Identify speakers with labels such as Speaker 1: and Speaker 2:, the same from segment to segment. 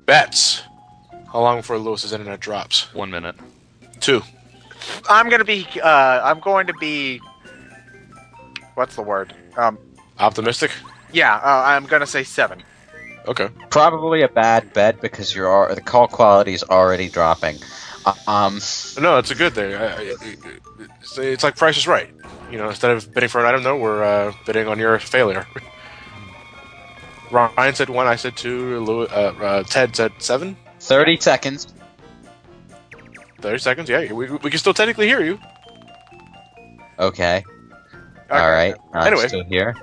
Speaker 1: Bets. How long before Lewis's internet drops?
Speaker 2: 1 minute.
Speaker 1: 2.
Speaker 3: I'm going to be... What's the word?
Speaker 1: Optimistic?
Speaker 3: Yeah, I'm going to say 7.
Speaker 1: Okay.
Speaker 4: Probably a bad bet because the call quality is already dropping.
Speaker 1: No, it's a good thing. It's like Price is Right. You know, instead of bidding for an item, though, we're bidding on your failure. Ryan said 1, I said 2, Ted said 7.
Speaker 4: 30 seconds.
Speaker 1: 30 seconds, yeah. We can still technically hear you.
Speaker 4: Okay. Alright. I'm
Speaker 1: Anyway.
Speaker 4: still here.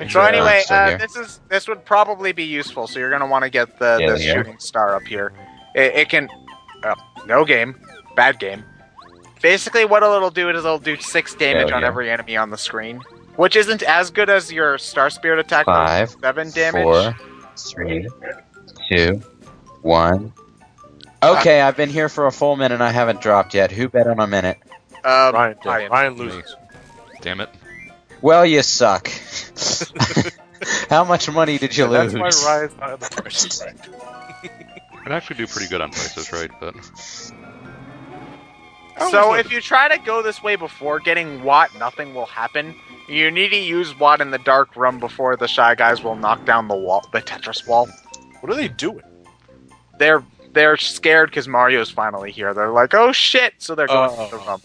Speaker 3: So anyway,
Speaker 4: still here.
Speaker 3: this would probably be useful. So you're going to want to get the shooting star up here. It can... no game. Bad game. Basically, what it'll do is it'll do 6 damage on every enemy on the screen. Which isn't as good as your Star Spirit attack.
Speaker 4: 5,
Speaker 3: 7 damage.
Speaker 4: 4, 3, 2, 1. Okay, I've been here for a full minute and I haven't dropped yet. Who bet on a minute?
Speaker 1: Ryan loses.
Speaker 2: Damn it.
Speaker 4: Well, you suck. How much money did you lose?
Speaker 1: That's why Ryan's not in the Price is Right.
Speaker 2: I'd actually do pretty good on Prices Right, but...
Speaker 3: So if you try to go this way before getting Watt, nothing will happen. You need to use Watt in the dark room before the Shy Guys will knock down the Tetris wall.
Speaker 1: What are they doing?
Speaker 3: They're scared because Mario's finally here. They're like, oh shit! So they're going to the room.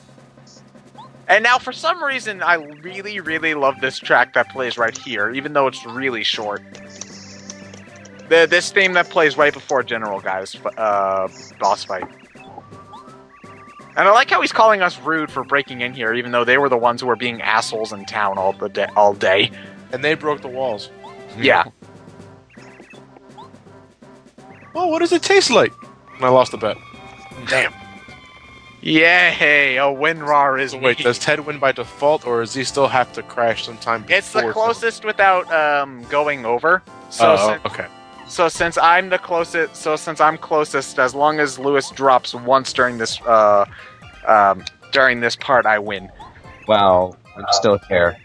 Speaker 3: And now, for some reason, I really, really love this track that plays right here, even though it's really short. This theme that plays right before General Guy's boss fight. And I like how he's calling us rude for breaking in here, even though they were the ones who were being assholes in town all day.
Speaker 1: And they broke the walls.
Speaker 3: Yeah.
Speaker 1: Well, what does it taste like? And I lost the bet. Damn.
Speaker 3: Yay! A WinRAR is
Speaker 1: So wait,
Speaker 3: me.
Speaker 1: does Ted win by default, or does he still have to crash sometime before?
Speaker 3: It's the closest without going over. So
Speaker 1: okay.
Speaker 3: So since I'm closest, as long as Lewis drops once during this part, I win.
Speaker 4: Wow, I'm still here.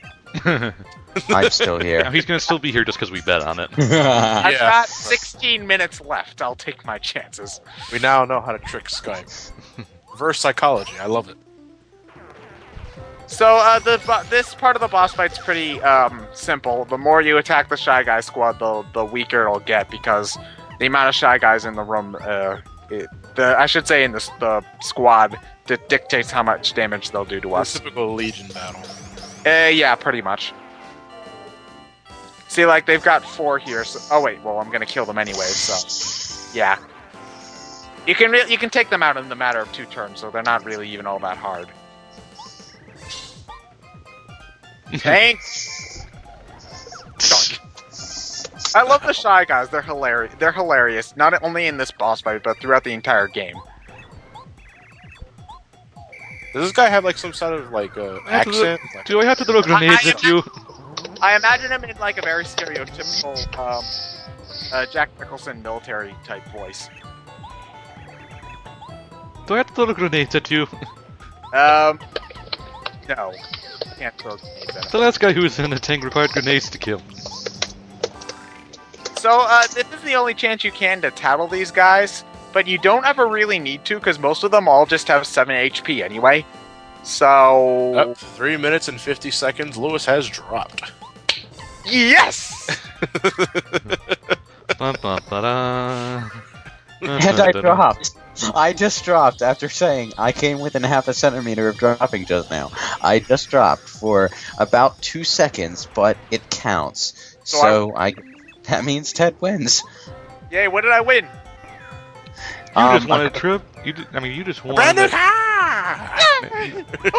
Speaker 4: I'm still
Speaker 2: Now,
Speaker 4: here.
Speaker 2: he's gonna still be here just because we bet on it.
Speaker 3: I've got 16 minutes left. I'll take my chances.
Speaker 1: We now know how to trick Skype. Reverse psychology. I love it.
Speaker 3: So this part of the boss fight's pretty simple. The more you attack the Shy Guy squad, the weaker it'll get because the amount of Shy Guys in the room, I should say in the squad, that dictates how much damage they'll do to us.
Speaker 1: Typical Legion battle.
Speaker 3: Yeah, pretty much. See, like, they've got 4 here, so... Oh, wait, well, I'm gonna kill them anyway, so... Yeah. You can take them out in the matter of 2 turns, so they're not really even all that hard. Thanks! I love the Shy Guys, they're hilarious. They're hilarious, not only in this boss fight, but throughout the entire game.
Speaker 1: Does this guy have like some sort of like accent?
Speaker 2: Do I have to throw grenades at you?
Speaker 3: I imagine him in like a very stereotypical Jack Nicholson military type voice.
Speaker 2: Do I have to throw grenades at you?
Speaker 3: No. Can't throw grenades at him.
Speaker 2: The last guy who was in the tank required grenades to kill.
Speaker 3: So, this is the only chance you can to tattle these guys, but you don't ever really need to, because most of them all just have 7 HP anyway. So...
Speaker 1: Up 3 minutes and 50 seconds, Lewis has dropped.
Speaker 3: Yes!
Speaker 2: Ba, ba, ba, da.
Speaker 4: And I dropped. I just dropped after saying I came within half a centimeter of dropping just now. I just dropped for about 2 seconds, but it counts. So that means Ted wins.
Speaker 3: Yay, what did I win?
Speaker 2: You just won a trip. You just won.
Speaker 1: Brandon!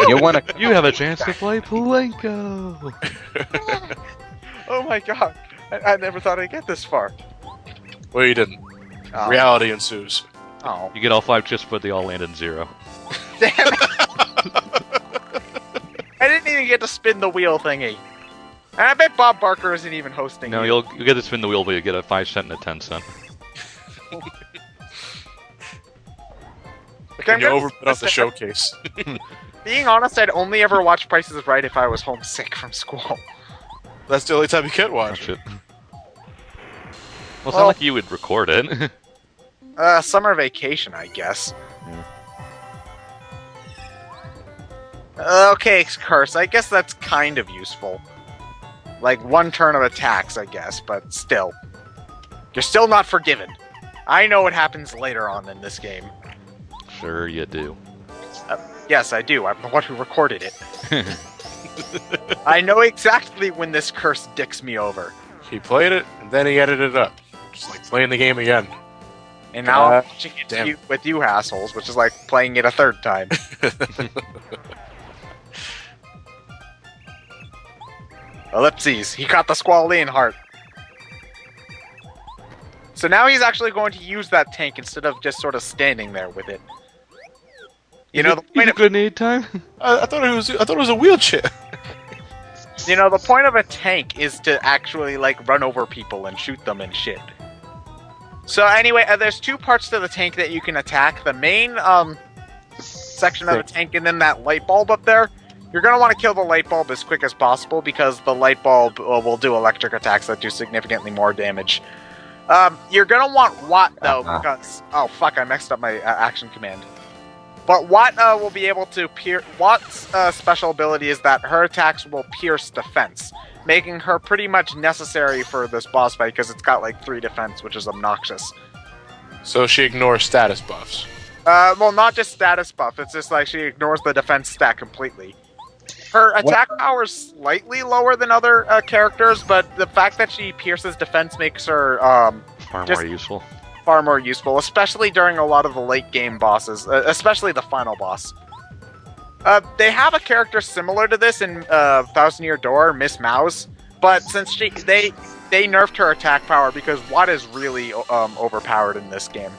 Speaker 4: You want to?
Speaker 2: You have a chance to play Palenko.
Speaker 3: Oh my god. I never thought I'd get this far.
Speaker 1: Well, you didn't.
Speaker 3: Oh.
Speaker 1: Reality ensues.
Speaker 3: Oh.
Speaker 2: You get all 5 chips, but they all land in 0.
Speaker 3: Damn it! I didn't even get to spin the wheel thingy. And I bet Bob Barker isn't even hosting.
Speaker 2: No, you'll get to spin the wheel, but you get a 5 cent and a 10 cent.
Speaker 1: Can you overbid off the showcase?
Speaker 3: Being honest, I'd only ever watch Price is Right if I was homesick from school.
Speaker 1: That's the only time you can watch
Speaker 2: Watch it. Well, it's not like you would record it.
Speaker 3: Summer vacation, I guess. Okay, Curse, I guess that's kind of useful. Like, 1 turn of attacks, I guess, but still. You're still not forgiven. I know what happens later on in this game.
Speaker 2: Sure you do.
Speaker 3: Yes, I do. I'm the one who recorded it. I know exactly when this curse dicks me over.
Speaker 1: He played it, and then he edited it up. Just like playing the game again.
Speaker 3: And now I'm watching it with you assholes, which is like playing it a 3rd time. Ellipses. He caught the Squalene heart. So now he's actually going to use that tank instead of just sort of standing there with it. You know, the point of
Speaker 2: grenade time?
Speaker 1: I thought it was a wheelchair.
Speaker 3: You know, the point of a tank is to actually, like, run over people and shoot them and shit. So anyway, there's 2 parts to the tank that you can attack. The main, section of the tank and then that light bulb up there. You're going to want to kill the light bulb as quick as possible because the light bulb will do electric attacks that do significantly more damage. You're going to want Watt, though, because... Oh, fuck, I messed up my action command. But Watt will be able to pierce... Watt's special ability is that her attacks will pierce defense, making her pretty much necessary for this boss fight because it's got like 3 defense, which is obnoxious.
Speaker 1: So she ignores status buffs.
Speaker 3: Well, not just status buff. It's just like she ignores the defense stat completely. Her attack power is slightly lower than other characters, but the fact that she pierces defense makes her
Speaker 2: Far more useful.
Speaker 3: Far more useful, especially during a lot of the late game bosses, especially the final boss. They have a character similar to this in Thousand Year Door, Miss Mouse, but since they nerfed her attack power because Watt is really overpowered in this game.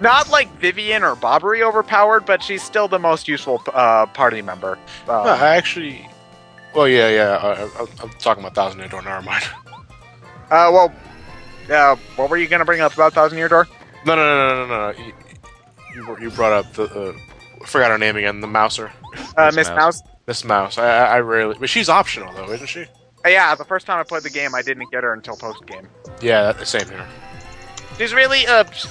Speaker 3: Not like Vivian or Bobbery overpowered, but she's still the most useful party member.
Speaker 1: No, I actually... Well, yeah. I'm talking about Thousand Year Door, never mind.
Speaker 3: What were you going to bring up about Thousand Year Door?
Speaker 1: No. You brought up the... I forgot her name again, the Mouser.
Speaker 3: Miss Mouse?
Speaker 1: Miss Mouse. I rarely... But she's optional, though, isn't she?
Speaker 3: Yeah, the first time I played the game, I didn't get her until post-game.
Speaker 1: Yeah, same here.
Speaker 3: She's really,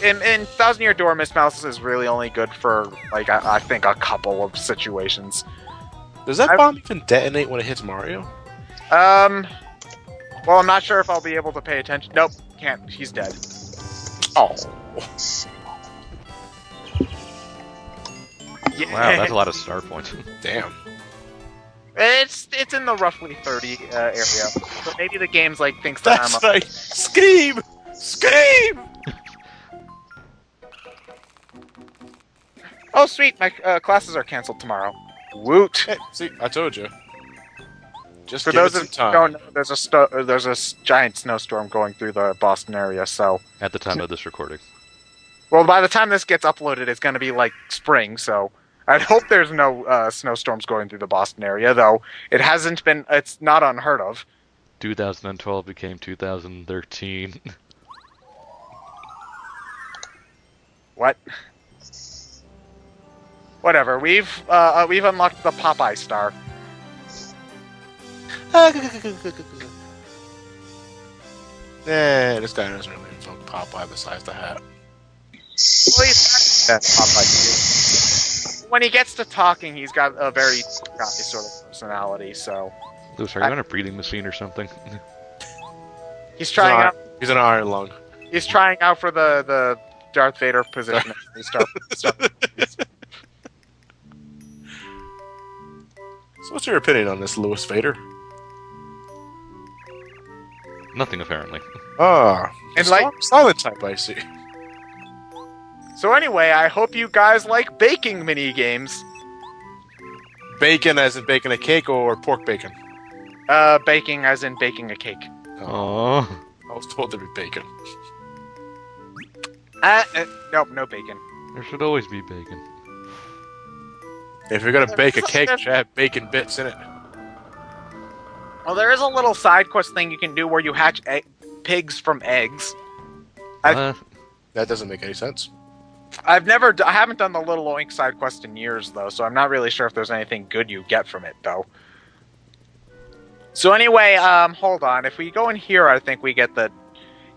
Speaker 3: in Thousand Year Door, Miss Mouse is really only good for, like, I think a couple of situations.
Speaker 1: Does that bomb even detonate when it hits Mario?
Speaker 3: Well, I'm not sure if I'll be able to pay attention. Nope, can't. He's dead.
Speaker 1: Oh.
Speaker 3: Yeah.
Speaker 2: Wow, that's a lot of star points.
Speaker 1: Damn.
Speaker 3: It's in the roughly 30 area. So maybe the game's, like, thinks that
Speaker 1: That's
Speaker 3: I'm
Speaker 1: like... Scream! Scream!
Speaker 3: Oh, sweet, my classes are canceled tomorrow. Woot!
Speaker 1: Hey, see, I told you. Just
Speaker 3: For
Speaker 1: give
Speaker 3: those
Speaker 1: it some
Speaker 3: that
Speaker 1: time.
Speaker 3: don't know, there's a giant snowstorm going through the Boston area, so...
Speaker 2: At the time of this recording.
Speaker 3: Well, by the time this gets uploaded, it's going to be, like, spring, so... I'd hope there's no snowstorms going through the Boston area, though it hasn't been... It's not unheard of.
Speaker 2: 2012 became 2013.
Speaker 3: What? Whatever. We've unlocked the Popeye star.
Speaker 1: This guy doesn't really invoke Popeye besides the hat.
Speaker 3: Well, that's Popeye. When he gets to talking, he's got a very guy sort of personality. So.
Speaker 2: Luce, are you on a breathing machine or something?
Speaker 3: He's trying out.
Speaker 1: He's an iron lung.
Speaker 3: He's trying out for the Darth Vader position.
Speaker 1: So what's your opinion on this, Louis Vader?
Speaker 2: Nothing, apparently.
Speaker 1: Ah,
Speaker 3: And like
Speaker 1: silent type, I see.
Speaker 3: So anyway, I hope you guys like baking mini games.
Speaker 1: Bacon, as in baking a cake, or pork bacon?
Speaker 3: Baking as in baking a cake.
Speaker 2: Aww.
Speaker 1: I was told to be bacon.
Speaker 3: Nope, no bacon.
Speaker 2: There should always be bacon.
Speaker 1: If you're gonna bake a cake, you should have bacon bits in it.
Speaker 3: Well, there is a little side quest thing you can do where you hatch pigs from eggs.
Speaker 1: That doesn't make any sense.
Speaker 3: I haven't done the Little Oink side quest in years, though, so I'm not really sure if there's anything good you get from it, though. So anyway, hold on. If we go in here, I think we get the...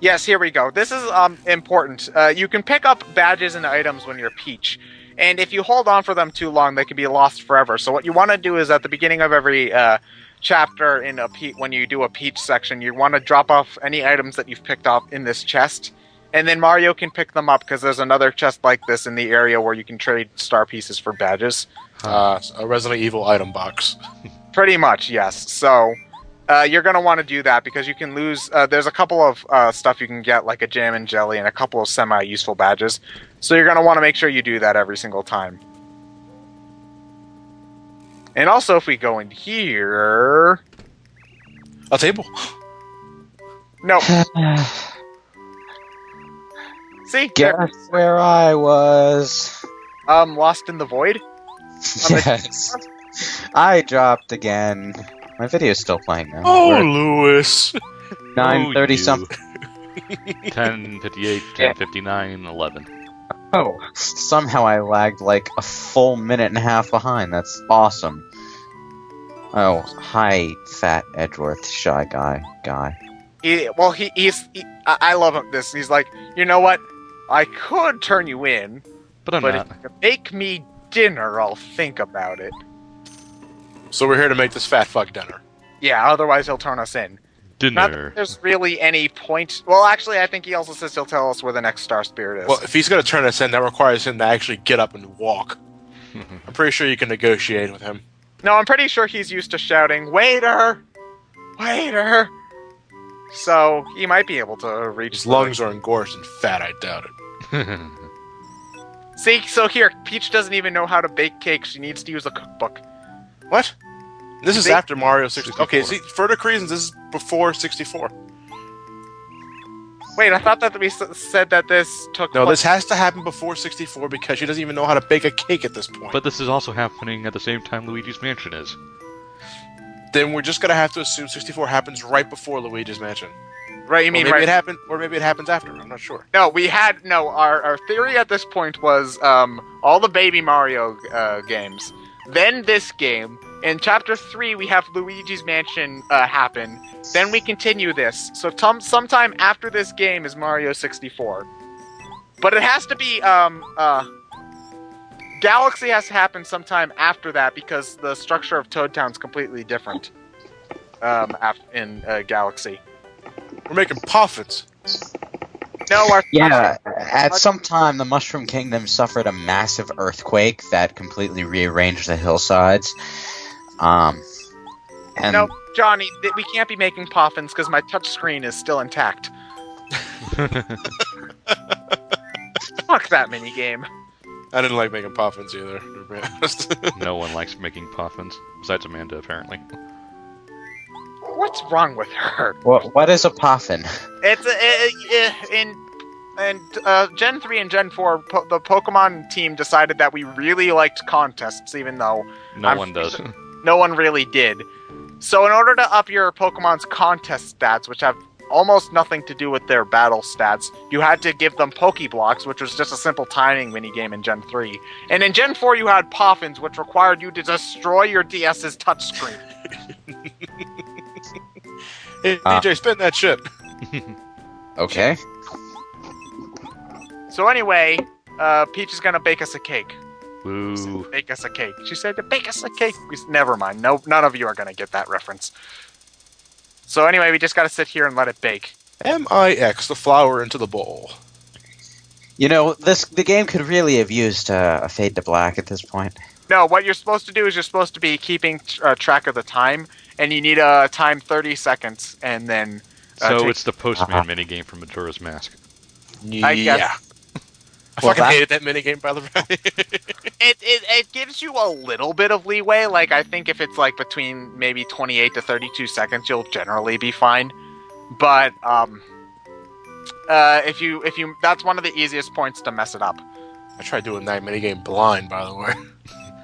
Speaker 3: Yes, here we go. This is important. You can pick up badges and items when you're Peach, and if you hold on for them too long, they can be lost forever. So what you want to do is at the beginning of every chapter in when you do a Peach section, you want to drop off any items that you've picked up in this chest, and then Mario can pick them up because there's another chest like this in the area where you can trade star pieces for badges.
Speaker 1: A Resident Evil item box.
Speaker 3: Pretty much, yes. So you're going to want to do that because you can lose... there's a couple of stuff you can get, like a jam and jelly and a couple of semi-useful badges. So you're going to want to make sure you do that every single time. And also, if we go in here...
Speaker 1: A table.
Speaker 3: No. See?
Speaker 4: Guess where I was.
Speaker 3: Lost in the void?
Speaker 4: Yes. I dropped again. My video's still playing now.
Speaker 1: Oh,
Speaker 4: We're
Speaker 1: Lewis.
Speaker 4: 9:30 something.
Speaker 2: 10:58, 10:59, 11.
Speaker 4: Oh, somehow I lagged like a full minute and a half behind. That's awesome. Oh, hi, fat Edgeworth, shy guy.
Speaker 3: I love this. He's like, you know what? I could turn you in,
Speaker 2: But I'm
Speaker 3: but
Speaker 2: not.
Speaker 3: if you make me dinner, I'll think about it.
Speaker 1: So we're here to make this fat fuck dinner.
Speaker 3: Yeah, otherwise he'll turn us in. Not
Speaker 2: Dinner.
Speaker 3: that there's really any point. Well, actually, I think he also says he'll tell us where the next star spirit is.
Speaker 1: Well, if he's going to turn us in, that requires him to actually get up and walk. I'm pretty sure you can negotiate with him.
Speaker 3: No, I'm pretty sure he's used to shouting, "Waiter! Waiter!" So he might be able to reach.
Speaker 1: His lungs are engorged and fat, I doubt it.
Speaker 3: See, so here, Peach doesn't even know how to bake cakes. She needs to use a cookbook.
Speaker 1: What? This is
Speaker 3: They-
Speaker 1: after Mario 64. Okay,
Speaker 2: 64.
Speaker 1: see, for reasons, this is before 64.
Speaker 3: Wait, I thought that we said that this took.
Speaker 1: No,
Speaker 3: place-
Speaker 1: this has to happen before 64 because she doesn't even know how to bake a cake at this point.
Speaker 2: But this is also happening at the same time Luigi's Mansion is.
Speaker 1: Then we're just gonna have to assume 64 happens right before Luigi's Mansion.
Speaker 3: Right, you mean
Speaker 1: or maybe
Speaker 3: right?
Speaker 1: or maybe it happens after. I'm not sure.
Speaker 3: No, our theory at this point was all the Baby Mario games, then this game. In Chapter 3, we have Luigi's Mansion happen. Then we continue this. So sometime after this game is Mario 64. But it has to be Galaxy has to happen sometime after that because the structure of Toad Town's completely different in Galaxy.
Speaker 1: We're making puffins.
Speaker 3: No,
Speaker 4: Yeah, at some time, the Mushroom Kingdom suffered a massive earthquake that completely rearranged the hillsides. And
Speaker 3: No, Johnny, we can't be making poffins because my touch screen is still intact. Fuck that minigame.
Speaker 1: I didn't like making puffins either, to be honest.
Speaker 2: No one likes making puffins, besides Amanda, apparently.
Speaker 3: What's wrong with her?
Speaker 4: what is a puffin?
Speaker 3: It's in Gen 3 and Gen 4, the Pokemon team decided that we really liked contests, even though
Speaker 2: No one does.
Speaker 3: no one really did. So in order to up your Pokemon's contest stats, which have almost nothing to do with their battle stats, you had to give them Pokeblocks, which was just a simple timing minigame in Gen 3. And in Gen 4 you had Poffins, which required you to destroy your DS's touchscreen.
Speaker 1: Hey, DJ, spin that shit.
Speaker 4: Okay.
Speaker 3: So anyway, Peach is gonna bake us a cake.
Speaker 2: Woo.
Speaker 3: Bake us a cake. She said to bake us a cake. Never mind. No, none of you are gonna get that reference. So anyway, we just gotta sit here and let it bake.
Speaker 1: MIX, the flour into the bowl.
Speaker 4: You know, the game could really have used a fade to black at this point.
Speaker 3: No, what you're supposed to do is you're supposed to be keeping track of the time, and you need a time 30 seconds, and then...
Speaker 2: So it's the Postman minigame from Majora's Mask.
Speaker 3: I guess.
Speaker 1: I
Speaker 4: Well,
Speaker 1: fucking
Speaker 4: that-
Speaker 1: hated that minigame, by the way.
Speaker 3: It gives you a little bit of leeway. Like, I think if it's like between maybe 28 to 32 seconds, you'll generally be fine. But if you that's one of the easiest points to mess it up.
Speaker 1: I tried doing that minigame blind, by the way.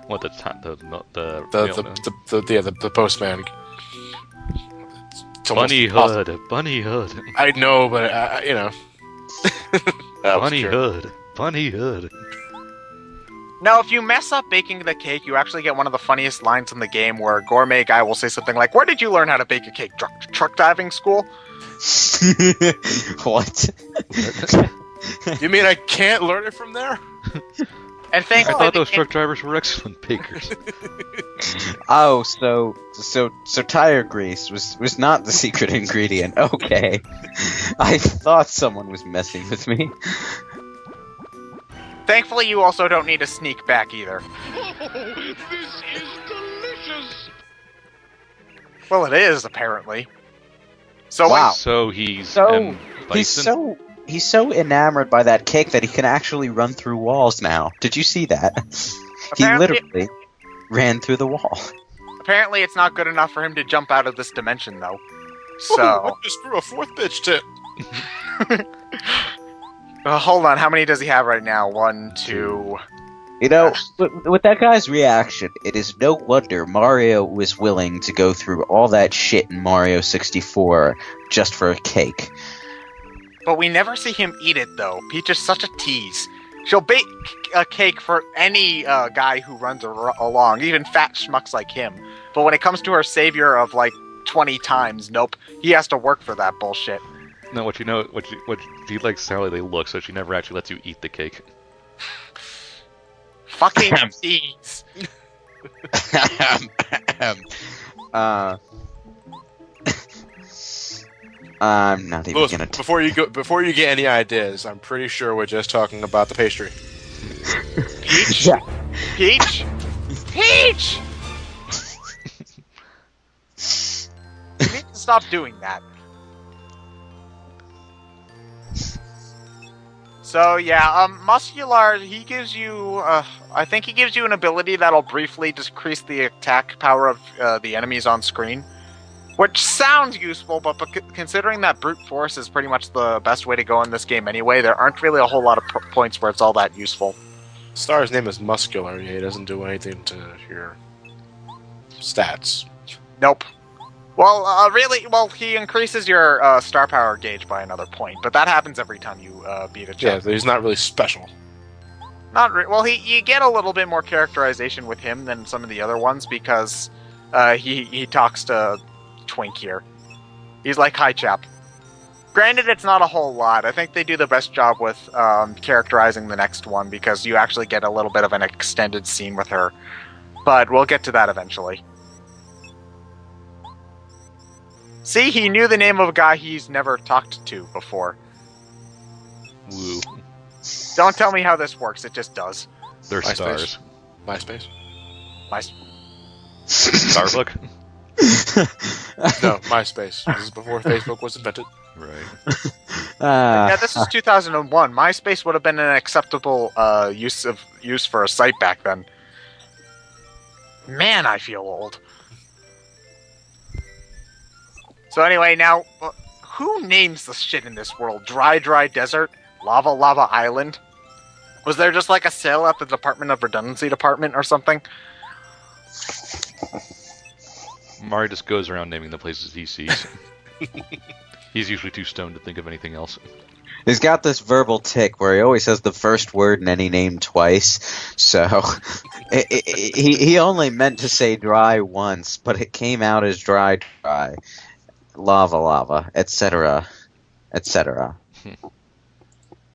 Speaker 2: What the mailman.
Speaker 1: The postman. It's almost
Speaker 2: Bunny
Speaker 1: impossible.
Speaker 2: Hood, Bunny Hood,
Speaker 1: I know, but you know. That was
Speaker 2: Bunny
Speaker 1: true.
Speaker 2: Hood, Bunny Hood.
Speaker 3: Now, if you mess up baking the cake, you actually get one of the funniest lines in the game where Gourmet Guy will say something like, "Where did you learn how to bake a cake? Truck diving school?"
Speaker 4: What?
Speaker 1: You mean I can't learn it from there?
Speaker 3: And
Speaker 2: I
Speaker 3: thankfully,
Speaker 2: thought those truck drivers were excellent bakers.
Speaker 4: Oh, so tire grease was not the secret ingredient. Okay. I thought someone was messing with me.
Speaker 3: thankfully, you also don't need to sneak back either.
Speaker 5: This is delicious!
Speaker 3: Well, it is apparently. So
Speaker 4: Wow.
Speaker 2: So he's
Speaker 4: So
Speaker 2: Bison?
Speaker 4: he's so enamored by that cake that he can actually run through walls now. Did you see that? He
Speaker 3: Apparently-
Speaker 4: literally ran through the wall.
Speaker 3: apparently, it's not good enough for him to jump out of this dimension, though.
Speaker 1: Ooh,
Speaker 3: So,
Speaker 1: I just threw a fourth bitch tip.
Speaker 3: hold on. How many does he have right now? 1, 2.
Speaker 4: You know, with that guy's reaction, it is no wonder Mario was willing to go through all that shit in Mario 64 just for a cake.
Speaker 3: But we never see him eat it, though. Peach is such a tease. She'll bake a cake for any guy who runs along, even fat schmucks like him. But when it comes to her savior of like 20 times, nope. He has to work for that bullshit.
Speaker 2: No, what she likes how they look, so she never actually lets you eat the cake.
Speaker 3: Fucking tease.
Speaker 4: I'm not even
Speaker 1: Lewis,
Speaker 4: gonna.
Speaker 1: before you get any ideas, I'm pretty sure we're just talking about the pastry.
Speaker 3: Peach?
Speaker 4: Yeah.
Speaker 3: Peach? Peach! You need to stop doing that. So yeah, Muscular, he gives you, I think he gives you an ability that'll briefly decrease the attack power of the enemies on screen. Which sounds useful, but considering that brute force is pretty much the best way to go in this game anyway, there aren't really a whole lot of points where it's all that useful.
Speaker 1: Star's name is Muscular. Yeah, he doesn't do anything to your stats.
Speaker 3: Nope. Well, he increases your star power gauge by another point, but that happens every time you beat a
Speaker 1: Yeah,
Speaker 3: chump.
Speaker 1: he's not really special.
Speaker 3: You get a little bit more characterization with him than some of the other ones because he talks to Twink here. He's like, "Hi, chap." Granted, it's not a whole lot. I think they do the best job with characterizing the next one because you actually get a little bit of an extended scene with her. But we'll get to that eventually. See, he knew the name of a guy he's never talked to before.
Speaker 2: Woo.
Speaker 3: Don't tell me how this works, it just does.
Speaker 2: They're
Speaker 1: MySpace.
Speaker 2: stars.
Speaker 1: MySpace?
Speaker 2: Starbuck?
Speaker 1: No, MySpace. This is before Facebook was invented.
Speaker 2: Right.
Speaker 3: Yeah, this is 2001. MySpace would have been an acceptable use for a site back then. Man, I feel old. So anyway, now, who names the shit in this world? Dry Desert? Lava Island? Was there just like a sale at the Department of Redundancy Department or something?
Speaker 2: Mario just goes around naming the places he sees. He's usually too stoned to think of anything else.
Speaker 4: He's got this verbal tick where he always says the first word in any name twice. So he only meant to say dry once, but it came out as dry, lava, etc., etc.